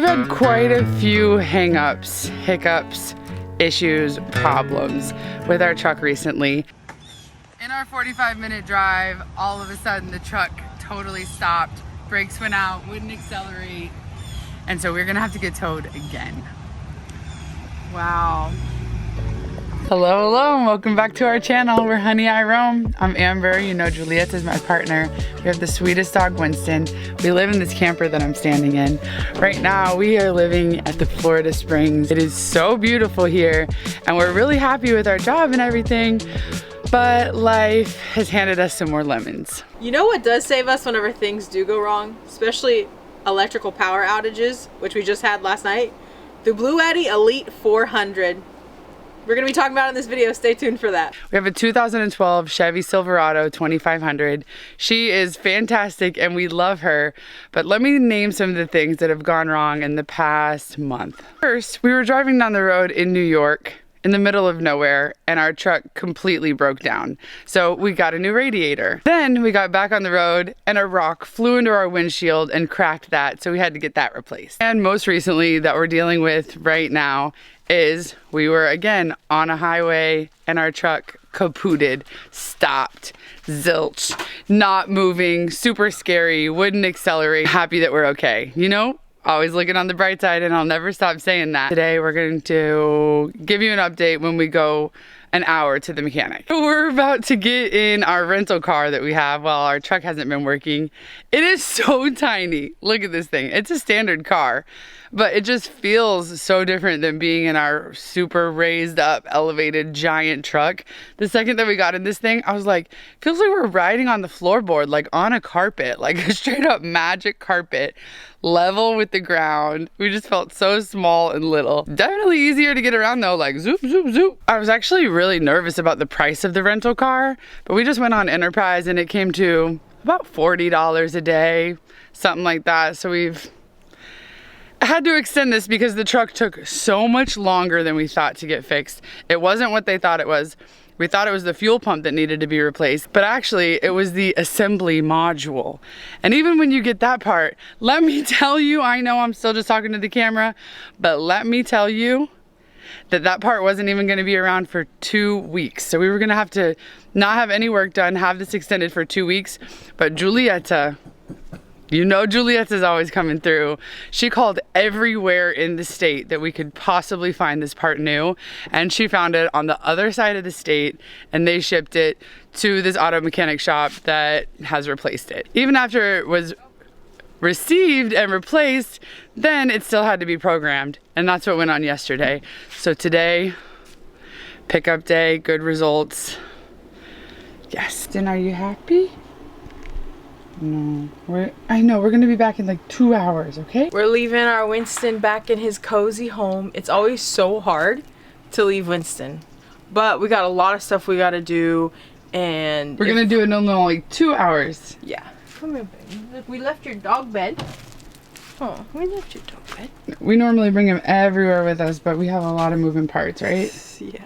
We've had quite a few hang-ups, hiccups, issues, problems with our truck recently. In our 45-minute drive, all of a sudden the truck totally stopped. Brakes went out, wouldn't accelerate. And so we're gonna have to get towed again. Wow. Hello, hello, and welcome back to our channel. We're Honey I Roam. I'm Amber, you know Giulietta is my partner. We have the sweetest dog, Winston. We live in this camper that I'm standing in. Right now, we are living at the Florida Springs. It is so beautiful here, and we're really happy with our job and everything, but life has handed us some more lemons. You know what does save us whenever things do go wrong? Especially electrical power outages, which we just had last night. The Bluetti Elite 400. We're going to be talking about it in this video. Stay tuned for that. We have a 2012 Chevy Silverado 2500. She is fantastic and we love her. But let me name some of the things that have gone wrong in the past month. First, we were driving down the road in New York in the middle of nowhere and our truck completely broke down. So we got a new radiator. Then we got back on the road and a rock flew into our windshield and cracked that. So we had to get that replaced. And most recently that we're dealing with right now is we were again on a highway and our truck kapooted, stopped, zilch, not moving, super scary, wouldn't accelerate. Happy that we're okay, you know? Always looking on the bright side, and I'll never stop saying that. Today we're going to give you an update when we go an hour to the mechanic. We're about to get in our rental car that we have while our truck hasn't been working. It is so tiny. Look at this thing. It's a standard car, but it just feels so different than being in our super raised up, elevated, giant truck. The second that we got in this thing, I was like, feels like we're riding on the floorboard, like on a carpet, like a straight up magic carpet, level with the ground. We just felt so small and little. Definitely easier to get around though, like zoop, zoop, zoop. I was actually really nervous about the price of the rental car, but we just went on Enterprise and it came to about $40 a day, something like that. So we've had to extend this because the truck took so much longer than we thought to get fixed. It wasn't what they thought it was. We thought it was the fuel pump that needed to be replaced, but actually it was the assembly module. And even when you get that part, let me tell you, I know I'm still just talking to the camera, but let me tell you that that part wasn't even gonna be around for 2 weeks. So we were gonna have to not have any work done, have this extended for 2 weeks, but Giulietta, you know Giulietta's always coming through. She called everywhere in the state that we could possibly find this part new, and she found it on the other side of the state, and they shipped it to this auto mechanic shop that has replaced it. Even after it was received and replaced, then it still had to be programmed, and that's what went on yesterday. So today, pickup day, good results. Yes, then are you happy? No, I know, we're gonna be back in like 2 hours, okay? We're leaving our Winston back in his cozy home. It's always so hard to leave Winston, but we got a lot of stuff we gotta do, and we're gonna do it in only 2 hours. Yeah. Come here, baby. Look, we left your dog bed. Oh, we left your dog bed. We normally bring him everywhere with us, but we have a lot of moving parts, right? Yeah.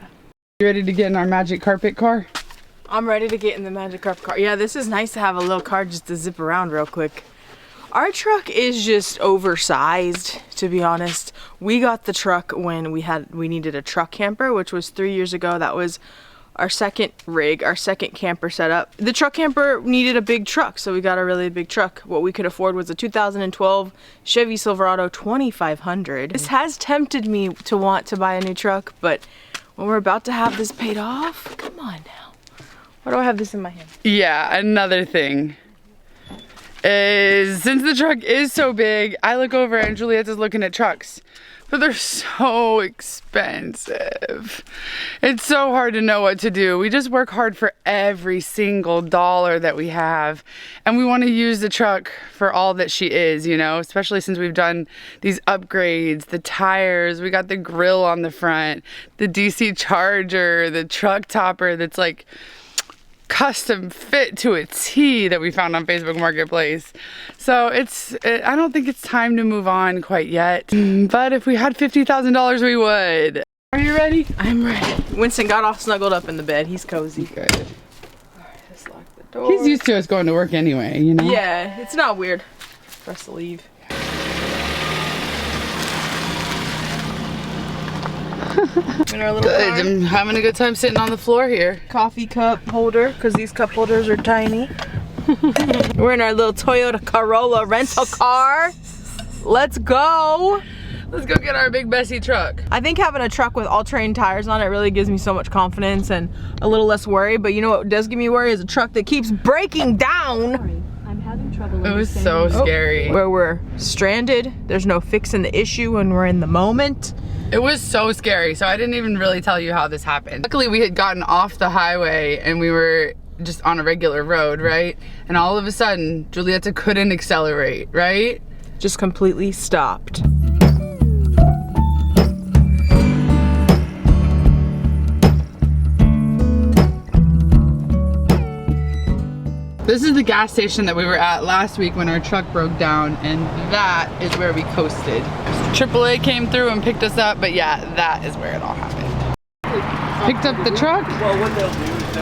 You ready to get in our magic carpet car? I'm ready to get in the magic carpet car. Yeah, this is nice to have a little car just to zip around real quick. Our truck is just oversized, to be honest. We got the truck when we needed a truck camper, which was 3 years ago. That was our second rig, our second camper setup. The truck camper needed a big truck, so we got a really big truck. What we could afford was a 2012 Chevy Silverado 2500. This has tempted me to want to buy a new truck, but when we're about to have this paid off, come on now. Why do I have this in my hand? Yeah, another thing is, since the truck is so big, I look over and Giulietta's looking at trucks, but they're so expensive. It's so hard to know what to do. We just work hard for every single dollar that we have, and we want to use the truck for all that she is, you know, especially since we've done these upgrades, the tires, we got the grill on the front, the DC charger, the truck topper that's like custom fit to a T that we found on Facebook Marketplace. So I don't think it's time to move on quite yet, but if we had $50,000 we would. Are you ready? I'm ready. Winston got all snuggled up in the bed. He's cozy. Good. Alright, let's lock the door. He's used to us going to work anyway, you know? Yeah, it's not weird for us to leave. In our little Good. car. I'm having a good time sitting on the floor here. Coffee cup holder, because these cup holders are tiny. We're in our little Toyota Corolla rental car. Let's go. Let's go get our big Bessie truck. I think having a truck with all-terrain tires on it really gives me so much confidence and a little less worry. But you know what does give me worry is a truck that keeps breaking down. Sorry, I'm having trouble. It was so scary. Where we're stranded. There's no fixing the issue when we're in the moment. It was so scary, so I didn't even really tell you how this happened. Luckily, we had gotten off the highway and we were just on a regular road, right? And all of a sudden, Giulietta couldn't accelerate, right? Just completely stopped. This is the gas station that we were at last week when our truck broke down, and that is where we coasted. AAA came through and picked us up, but yeah, that is where it all happened. Picked up the truck. Well, what they'll do is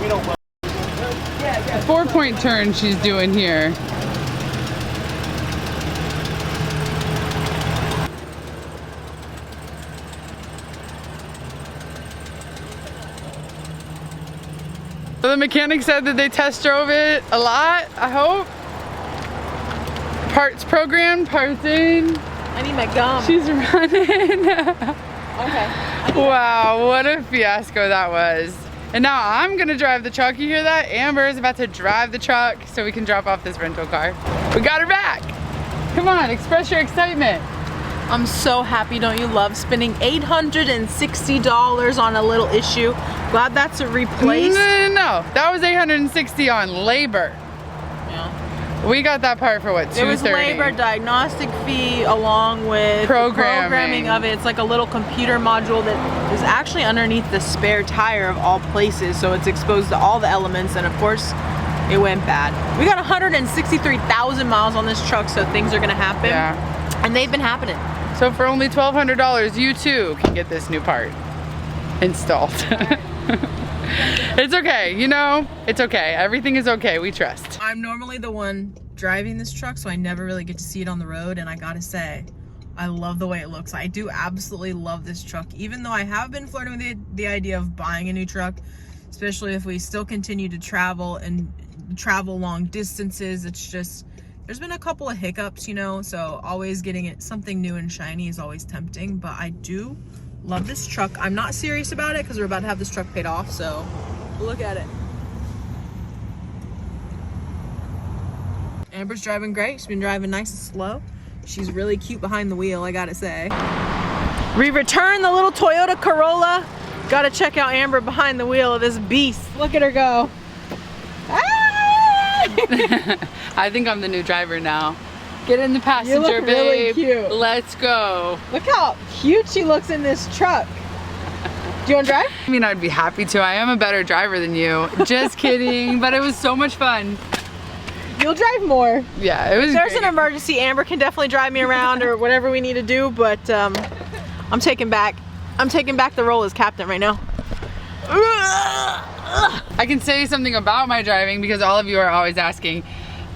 we don't. A 4-point turn she's doing here. So the mechanic said that they test drove it a lot, I hope. Parts programmed, parts in. I need my gum. She's running. Okay. Wow, what a fiasco that was. And now I'm gonna drive the truck. You hear that? Amber is about to drive the truck so we can drop off this rental car. We got her back. Come on, express your excitement. I'm so happy, don't you love spending $860 on a little issue? Glad that's replaced. No. That was $860 on labor. Yeah. We got that part for what, $230? It was labor, diagnostic fee, along with the programming of it. It's like a little computer module that is actually underneath the spare tire of all places, so it's exposed to all the elements, and of course, it went bad. We got 163,000 miles on this truck, so things are gonna happen. Yeah. And they've been happening. So for only $1,200, you too can get this new part installed. It's okay, you know, it's okay. Everything is okay, we trust. I'm normally the one driving this truck, so I never really get to see it on the road, and I gotta say, I love the way it looks. I do absolutely love this truck, even though I have been flirting with the idea of buying a new truck, especially if we still continue to travel and travel long distances. It's just, there's been a couple of hiccups, you know, so always getting it something new and shiny is always tempting, but I do love this truck. I'm not serious about it because we're about to have this truck paid off, so look at it. Amber's driving great. She's been driving nice and slow. She's really cute behind the wheel, I gotta say. We returned the little Toyota Corolla. Gotta check out Amber behind the wheel of this beast. Look at her go. Ah! I think I'm the new driver now. Get in the passenger, You look really babe. cute. Let's go. Look how cute she looks in this truck. Do you want to drive? I mean, I'd be happy to. I am a better driver than you. Just kidding, but it was so much fun. You'll drive more. Yeah, it was If there's great. an emergency, Amber can definitely drive me around or whatever we need to do, but I'm taking back the role as captain right now. I can say something about my driving because all of you are always asking.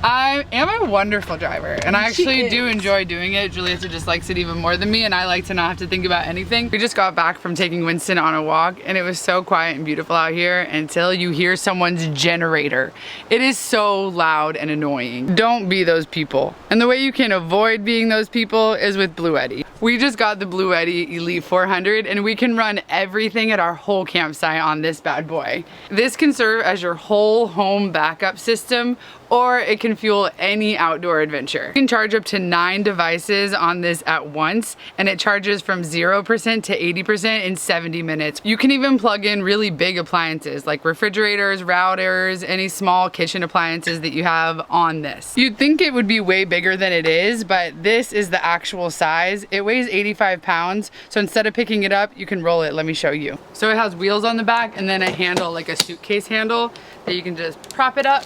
I am a wonderful driver and I actually do enjoy doing it. Giulietta just likes it even more than me and I like to not have to think about anything. We just got back from taking Winston on a walk and it was so quiet and beautiful out here until you hear someone's generator. It is so loud and annoying. Don't be those people. And the way you can avoid being those people is with Bluetti. We just got the Bluetti Elite 400 and we can run everything at our whole campsite on this bad boy. This can serve as your whole home backup system, or it can fuel any outdoor adventure. You can charge up to 9 devices on this at once, and it charges from 0% to 80% in 70 minutes. You can even plug in really big appliances like refrigerators, routers, any small kitchen appliances that you have on this. You'd think it would be way bigger than it is, but this is the actual size. It weighs 85 pounds, so instead of picking it up, you can roll it. Let me show you. So it has wheels on the back and then a handle, like a suitcase handle, that you can just prop it up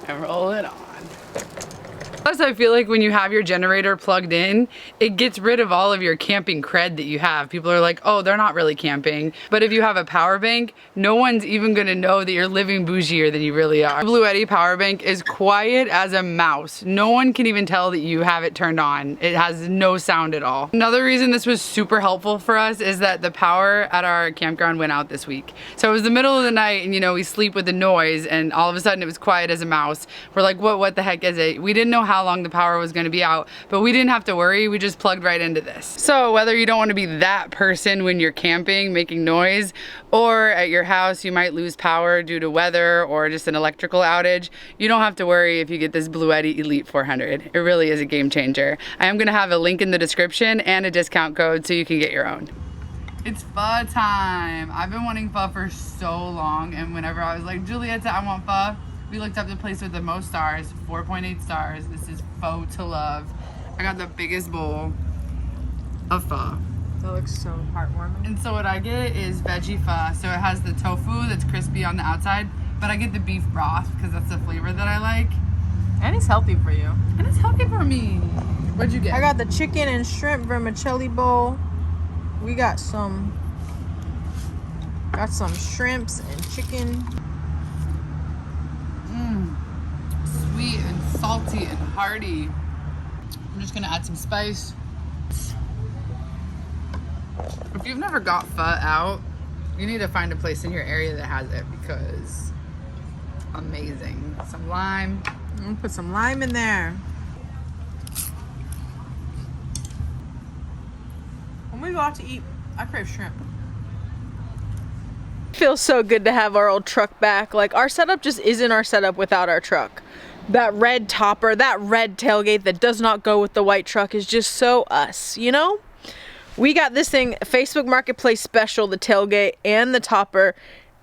and roll it on. Plus, I feel like when you have your generator plugged in, it gets rid of all of your camping cred that you have. People are like, oh, they're not really camping. But if you have a power bank, no one's even gonna know that you're living bougier than you really are. The Bluetti power bank is quiet as a mouse. No one can even tell that you have it turned on. It has no sound at all. Another reason this was super helpful for us is that the power at our campground went out this week. So it was the middle of the night and you know, we sleep with the noise and all of a sudden it was quiet as a mouse. We're like, what the heck is it? We didn't know how long the power was gonna be out, but we didn't have to worry. We just plugged right into this. So whether you don't wanna be that person when you're camping, making noise, or at your house, you might lose power due to weather or just an electrical outage, you don't have to worry if you get this Bluetti Elite 400. It really is a game changer. I am gonna have a link in the description and a discount code so you can get your own. It's pho time. I've been wanting pho for so long, and whenever I was like, Giulietta, I want pho, we looked up the place with the most stars, 4.8 stars. This is Pho to Love. I got the biggest bowl of pho. That looks so heartwarming. And so what I get is veggie pho. So it has the tofu that's crispy on the outside, but I get the beef broth because that's the flavor that I like. And it's healthy for you. And it's healthy for me. What'd you get? I got the chicken and shrimp vermicelli bowl. We got some shrimps and chicken. Sweet and salty and hearty. I'm just gonna add some spice. If you've never got pho out, you need to find a place in your area that has it because amazing. Some lime. I'm gonna put some lime in there. When we go out to eat, I crave shrimp. Feels so good to have our old truck back. Like, our setup just isn't our setup without our truck. That red topper, that red tailgate that does not go with the white truck is just so us, you know? We got this thing, Facebook Marketplace special, the tailgate and the topper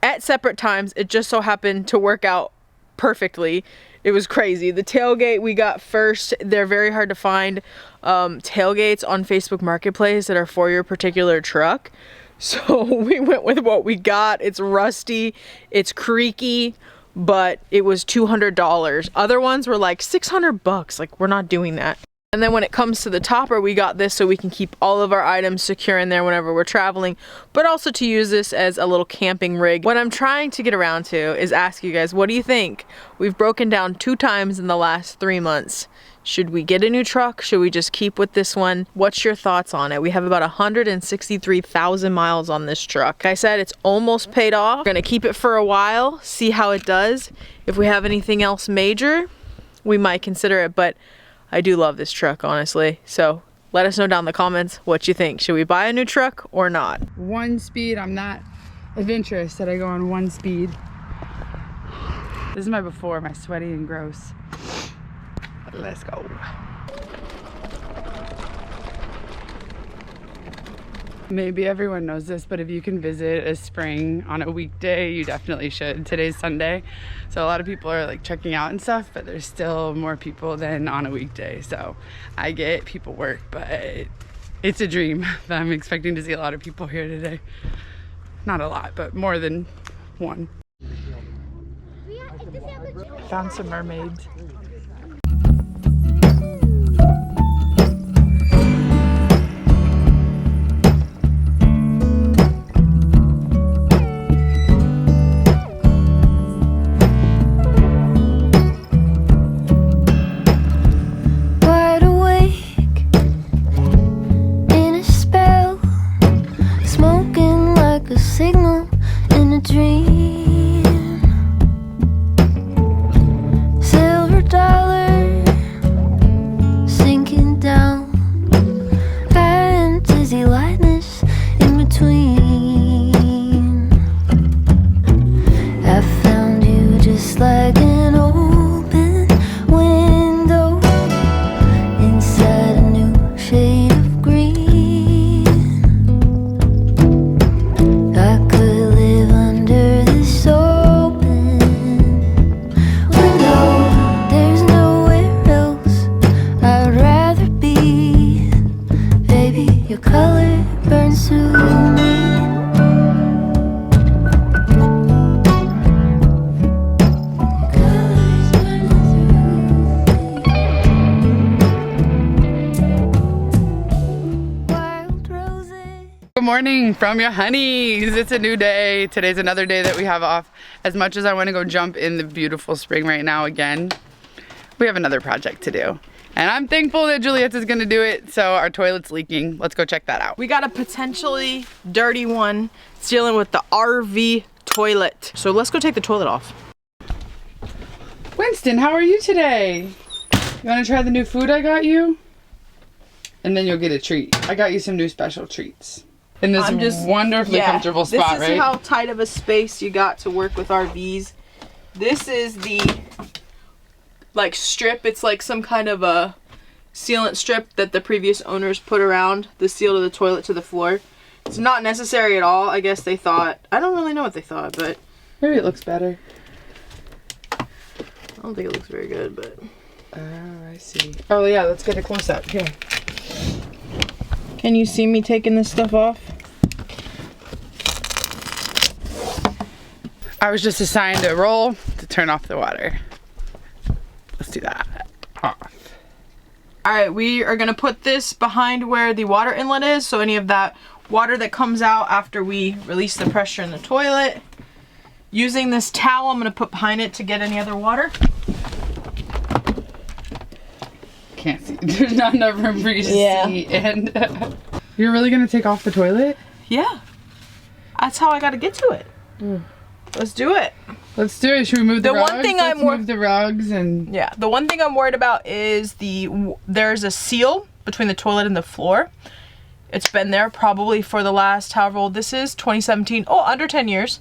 at separate times. It just so happened to work out perfectly. It was crazy. The tailgate we got first. They're very hard to find tailgates on Facebook Marketplace that are for your particular truck. So we went with what we got. It's rusty, it's creaky, but it was $200. Other ones were like 600 bucks. Like, we're not doing that. And then when it comes to the topper, we got this so we can keep all of our items secure in there whenever we're traveling, but also to use this as a little camping rig. What I'm trying to get around to is ask you guys, what do you think? We've broken down 2 times in the last 3 months. Should we get a new truck? Should we just keep with this one? What's your thoughts on it? We have about 163,000 miles on this truck. Like I said, it's almost paid off. We're gonna keep it for a while, see how it does. If we have anything else major, we might consider it, but I do love this truck, honestly. So let us know down in the comments what you think. Should we buy a new truck or not? 1 speed, I'm not adventurous that I go on 1 speed. This is my before, my sweaty and gross. Let's go. Maybe everyone knows this, but if you can visit a spring on a weekday, you definitely should. Today's Sunday, so a lot of people are like checking out and stuff, but there's still more people than on a weekday. So I get people work, but it's a dream. I'm expecting to see a lot of people here today. Not a lot, but more than one. Found some mermaids. morning from your honeys. It's a new day. Today's another day that we have off. As much as I want to go jump in the beautiful spring right now again, we have another project to do. And I'm thankful that Giulietta's gonna do it. So our toilet's leaking. Let's go check that out. We got a potentially dirty one. It's dealing with the RV toilet. So let's go take the toilet off. Winston, how are you today? You wanna try the new food I got you? And then you'll get a treat. I got you some new special treats. In this wonderfully comfortable spot, right? This is how tight of a space you got to work with RVs. This is the like strip. It's like some kind of a sealant strip that the previous owners put around the seal to the toilet to the floor. It's not necessary at all. I guess they thought, I don't really know what they thought, but maybe it looks better. I don't think it looks very good, but oh, I see. Oh yeah, let's get a close up here. Can you see me taking this stuff off? I was just assigned a roll to turn off the water. Let's do that. Off. All right, we are gonna put this behind where the water inlet is, so any of that water that comes out after we release the pressure in the toilet. Using this towel, I'm gonna put behind it to get any other water. Can't see. There's not enough room for you to see. And you're really gonna take off the toilet? Yeah. That's how I gotta get to it. Let's do it. Let's do it. Should we move the rugs? One thing Let's move the rugs and yeah. The one thing I'm worried about is there's a seal between the toilet and the floor. It's been there probably for the last however old this is, 2017. Oh, under 10 years.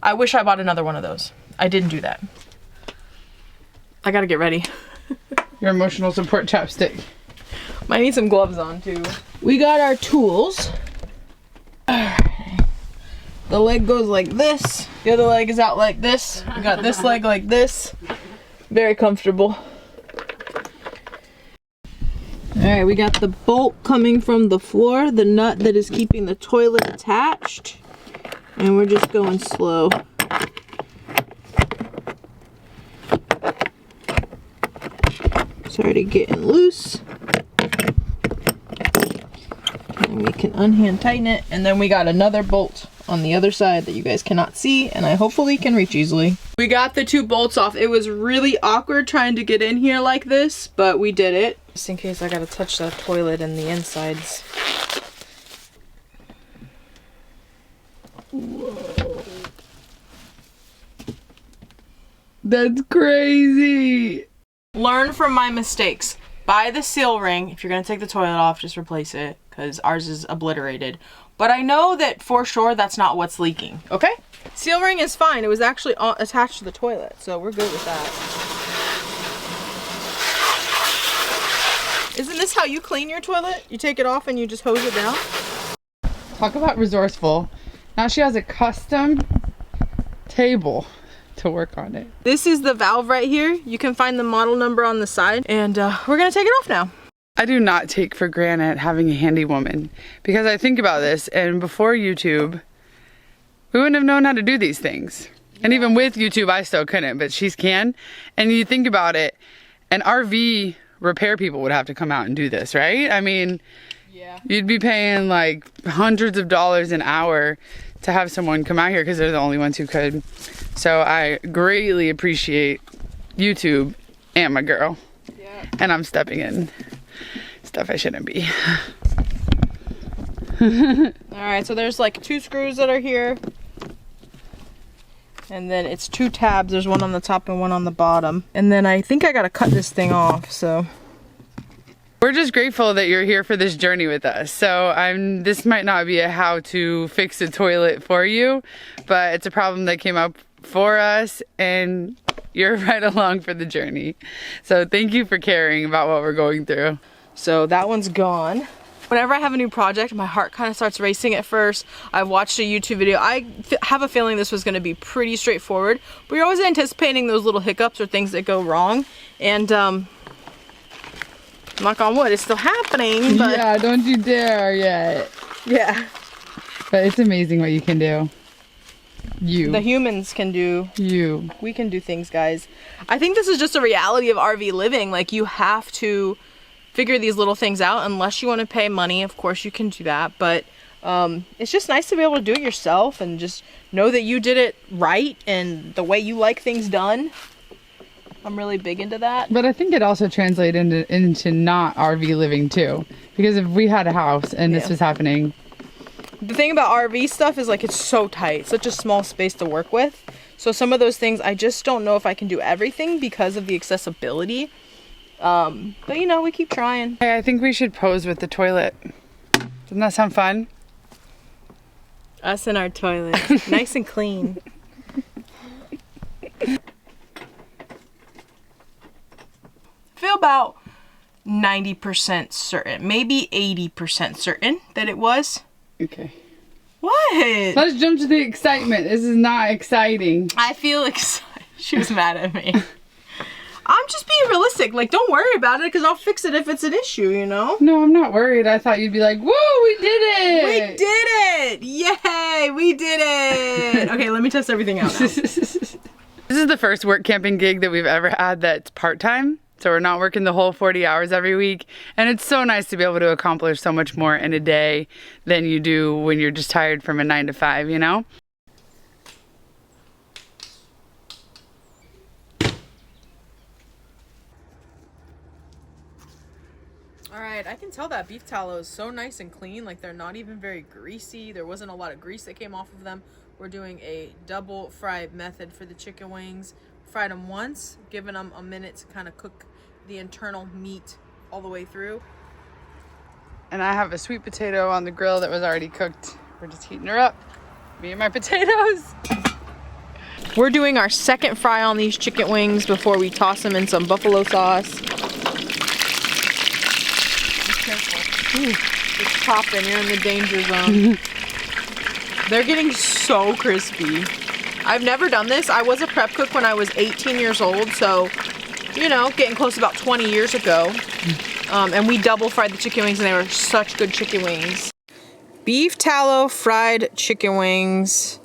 I wish I bought another one of those. I didn't do that. I gotta get ready. Your emotional support chapstick. Might need some gloves on too. We got our tools. The leg goes like this. The other leg is out like this. We got this leg like this. Very comfortable. Alright, we got the bolt coming from the floor, the nut that is keeping the toilet attached. And we're just going slow. It's already getting loose. And we can unhand tighten it. And then we got another bolt on the other side that you guys cannot see, and I hopefully can reach easily. We got the two bolts off. It was really awkward trying to get in here like this, but we did it. Just in case I gotta touch the toilet and the insides. Whoa. That's crazy. Learn from my mistakes. Buy the seal ring. If you're gonna take the toilet off, just replace it, because ours is obliterated. But I know that for sure that's not what's leaking, okay? Seal ring is fine. It was actually attached to the toilet, so we're good with that. Isn't this how you clean your toilet? You take it off and you just hose it down? Talk about resourceful. Now she has a custom table to work on it. This is the valve right here. You can find the model number on the side, and we're gonna take it off now. I do not take for granted having a handy woman, because I think about this, and before YouTube, we wouldn't have known how to do these things. And even with YouTube, I still couldn't, but she's can. And you think about it, an RV repair people would have to come out and do this, right? I mean, yeah, you'd be paying like hundreds of dollars an hour to have someone come out here because they're the only ones who could. So I greatly appreciate YouTube and my girl. Yeah. And I'm stepping in stuff I shouldn't be. Alright, so there's like 2 screws that are here. And then it's 2 tabs. There's one on the top and one on the bottom. And then I think I gotta cut this thing off, so. We're just grateful that you're here for this journey with us. So this might not be a how to fix a toilet for you, but it's a problem that came up for us and you're right along for the journey. So thank you for caring about what we're going through. So that one's gone. Whenever I have a new project, my heart kind of starts racing at first. I've watched a YouTube video. I have a feeling this was going to be pretty straightforward, but you're always anticipating those little hiccups or things that go wrong. And knock on wood, it's still happening. But yeah, don't you dare yet. Yeah. But it's amazing what you can do. The humans can do. We can do things, guys. I think this is just a reality of RV living. Like, you have to figure these little things out unless you want to pay money. Of course you can do that, but It's just nice to be able to do it yourself and just know that you did it right and the way you like things done. I'm really big into that. But I think it also translates into not RV living too. Because if we had a house and this was happening. The thing about RV stuff is like it's so tight, such a small space to work with. So some of those things I just don't know if I can do everything because of the accessibility. But you know, we keep trying. Hey, I think we should pose with the toilet. Doesn't that sound fun? Us in our toilet. Nice and clean. Feel about 90% certain, maybe 80% certain that it was. Okay. What? Let's jump to the excitement. This is not exciting. I feel excited. She was mad at me. I'm just being realistic. Like, don't worry about it because I'll fix it if it's an issue, you know? No, I'm not worried. I thought you'd be like, whoa, we did it. We did it. Yay, we did it. Okay, let me test everything out now. This is the first work camping gig that we've ever had that's part-time. So we're not working the whole 40 hours every week. And it's so nice to be able to accomplish so much more in a day than you do when you're just tired from a 9 to 5, you know? Alright, I can tell that beef tallow is so nice and clean. Like, they're not even very greasy. There wasn't a lot of grease that came off of them. We're doing a double fry method for the chicken wings. Fried them once, giving them a minute to kind of cook the internal meat all the way through. And I have a sweet potato on the grill that was already cooked. We're just heating her up. Me and my potatoes. We're doing our second fry on these chicken wings before we toss them in some buffalo sauce. Be careful. Ooh, it's popping. You're in the danger zone. They're getting so crispy. I've never done this. I was a prep cook when I was 18 years old, so, you know, getting close to about 20 years ago. And we double fried the chicken wings, and they were such good chicken wings. Beef tallow fried chicken wings.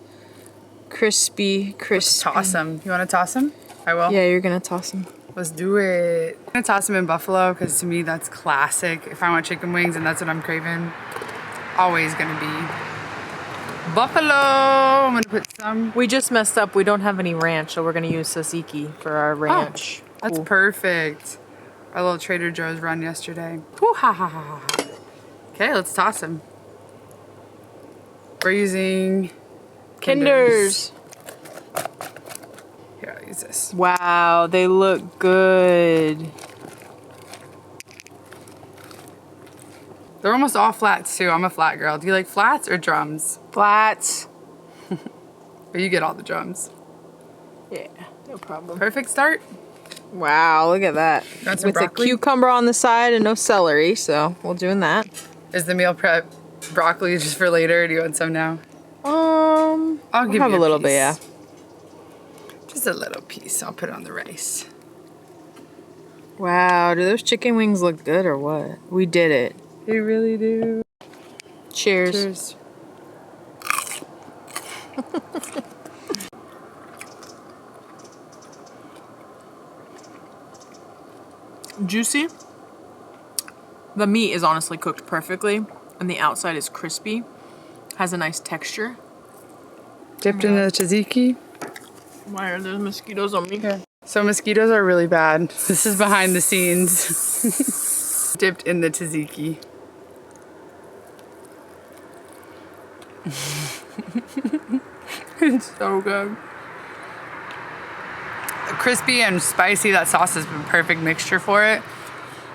Crispy, crispy. Toss them. You want to toss them? I will. Yeah, you're going to toss them. Let's do it. I'm going to toss them in buffalo because to me that's classic. If I want chicken wings and that's what I'm craving, always going to be buffalo. I'm gonna put some. We just messed up. We don't have any ranch, so we're gonna use tzatziki for our ranch. Oh, that's perfect. Our little Trader Joe's run yesterday. Ooh, ha, ha, ha, ha. Okay, let's toss them. We're using Kinders. Here, I'll use this. Wow, they look good. They're almost all flats too. I'm a flat girl. Do you like flats or drums? Flats. But you get all the drums. Yeah, no problem. Perfect start. Wow, look at that. Got some with broccoli? a cucumber on the side and no celery, so we're doing that. Is the meal prep broccoli just for later? Or do you want some now? I'll give you have a little bit, yeah. Just a little piece. I'll put it on the rice. Wow, do those chicken wings look good or what? We did it. They really do. Cheers. Cheers. Juicy. The meat is honestly cooked perfectly, and the outside is crispy. Has a nice texture. Dipped in the tzatziki. Why are there mosquitoes on me? Yeah. So mosquitoes are really bad. This is behind the scenes. Dipped in the tzatziki. It's so good. Crispy and spicy, that sauce has been a perfect mixture for it.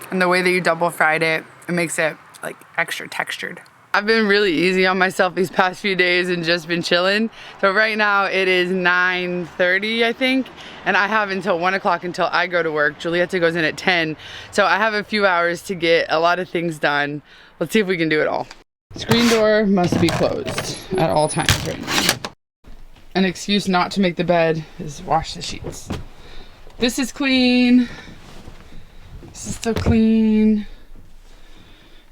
And the way that you double fried it, it makes it like extra textured. I've been really easy on myself these past few days and just been chilling. So right now it is 9:30, I think, and I have until 1 o'clock until I go to work. Giulietta goes in at 10. So I have a few hours to get a lot of things done. Let's see if we can do it all. Screen door must be closed at all times right now. An excuse not to make the bed is wash the sheets. This is clean. This is so clean.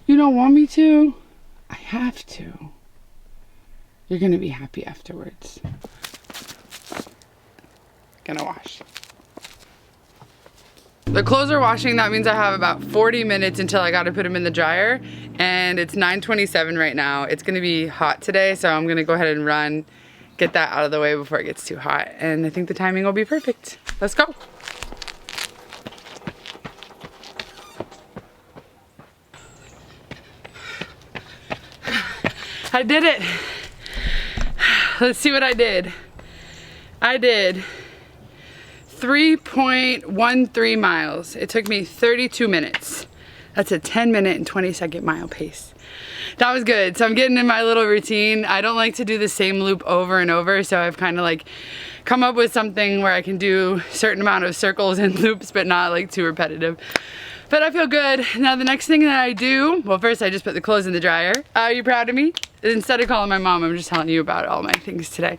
You don't want me to? I have to. You're gonna be happy afterwards. Gonna wash. The clothes are washing. That means I have about 40 minutes until I gotta put them in the dryer. And it's 9:27 right now. It's gonna be hot today, so I'm gonna go ahead and run, get that out of the way before it gets too hot. And I think the timing will be perfect. Let's go. I did it. Let's see what I did. I did 3.13 miles. It took me 32 minutes. That's a 10-minute and 20-second mile pace. That was good. So I'm getting in my little routine. I don't like to do the same loop over and over, so I've kind of like come up with something where I can do a certain amount of circles and loops, but not like too repetitive. But I feel good. Now the next thing that I do, well, first I just put the clothes in the dryer. Are you proud of me? Instead of calling my mom, I'm just telling you about all my things today.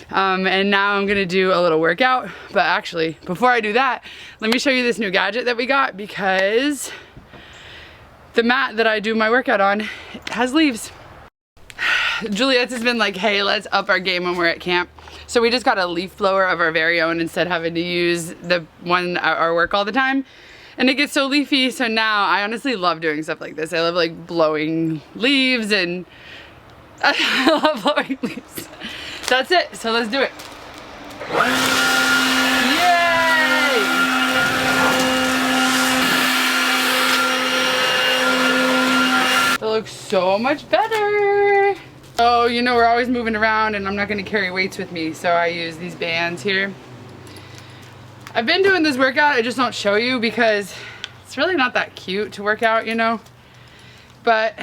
And now I'm gonna do a little workout. But actually, before I do that, let me show you this new gadget that we got, because the mat that I do my workout on has leaves. Giulietta's been like, hey, let's up our game when we're at camp. So we just got a leaf blower of our very own instead of having to use the one at our work all the time. And it gets so leafy, so now I honestly love doing stuff like this. I love like blowing leaves, and I love blowing leaves. That's it, so let's do it. Yay! It looks so much better. Oh, you know, we're always moving around and I'm not gonna carry weights with me, so I use these bands here. I've been doing this workout, I just don't show you because it's really not that cute to work out, you know? But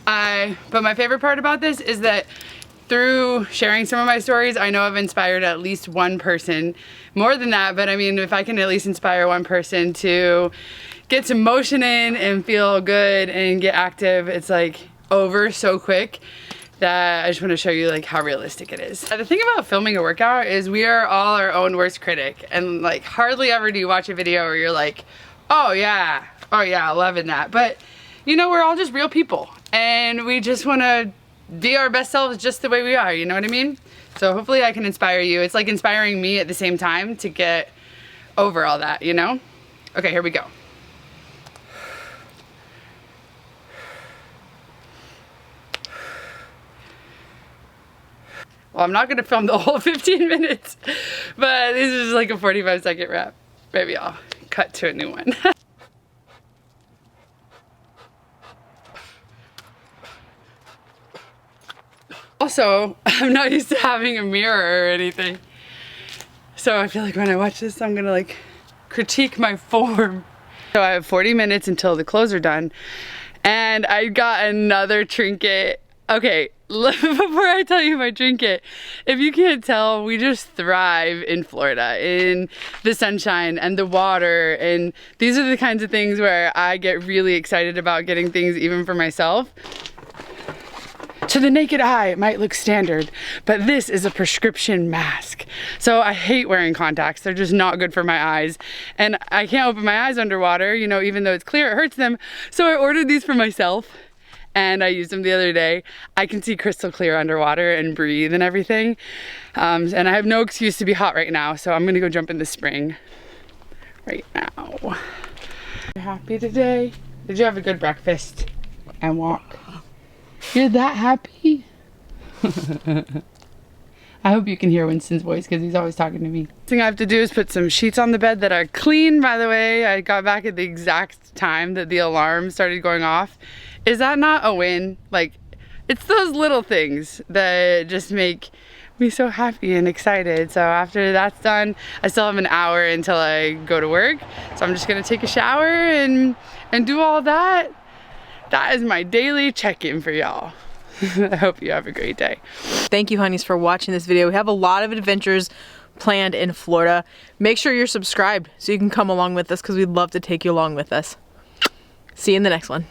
my favorite part about this is that through sharing some of my stories, I know I've inspired at least one person. More than that, but I mean, if I can at least inspire one person to get some motion in and feel good and get active, it's like over so quick that I just want to show you like how realistic it is. The thing about filming a workout is we are all our own worst critic, and like hardly ever do you watch a video where you're like, oh yeah, loving that. But you know, we're all just real people and we just want to be our best selves just the way we are, you know what I mean? So hopefully I can inspire you. It's like inspiring me at the same time to get over all that, you know? Okay, here we go. Well, I'm not gonna film the whole 15 minutes, but this is like a 45-second wrap. Maybe I'll cut to a new one. Also, I'm not used to having a mirror or anything. So I feel like when I watch this, I'm gonna like critique my form. So I have 40 minutes until the clothes are done. And I got another trinket. Okay, before I tell you my trinket, if you can't tell, we just thrive in Florida, in the sunshine and the water, and these are the kinds of things where I get really excited about getting things even for myself. To the naked eye, it might look standard, but this is a prescription mask. So I hate wearing contacts. They're just not good for my eyes. And I can't open my eyes underwater, you know, even though it's clear, it hurts them. So I ordered these for myself. And I used them the other day. I can see crystal clear underwater and breathe and everything. And I have no excuse to be hot right now, so I'm gonna go jump in the spring right now. You're happy today? Did you have a good breakfast and walk? You're that happy? I hope you can hear Winston's voice because he's always talking to me. The thing I have to do is put some sheets on the bed that are clean, by the way. I got back at the exact time that the alarm started going off. Is that not a win? Like, it's those little things that just make me so happy and excited. So after that's done, I still have an hour until I go to work. So I'm just gonna take a shower and do all that. That is my daily check-in for y'all. I hope you have a great day. Thank you, honeys, for watching this video. We have a lot of adventures planned in Florida. Make sure you're subscribed so you can come along with us because we'd love to take you along with us. See you in the next one.